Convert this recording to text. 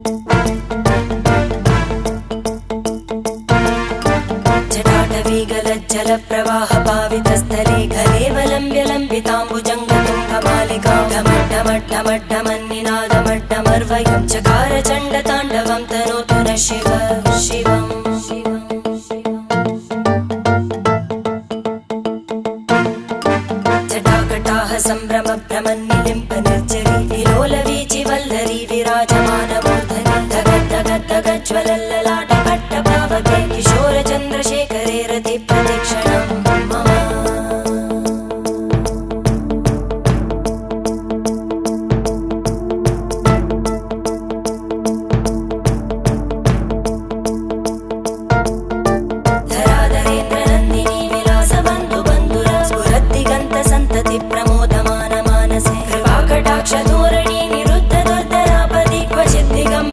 जटाटवीगलज्जलप्रवाहपावितस्थले घलेवलम्ब्य लम्बिताम्बुजङ्गतुङ्गमालिकां ढमड्ढमड्ढमड्ढमन्निनादमड्ढमर्वयं चकार चण्डताण्डवं तनोतु नः शिव शिवम् जटाकटाः सम्भ्रमभ्रमन्नि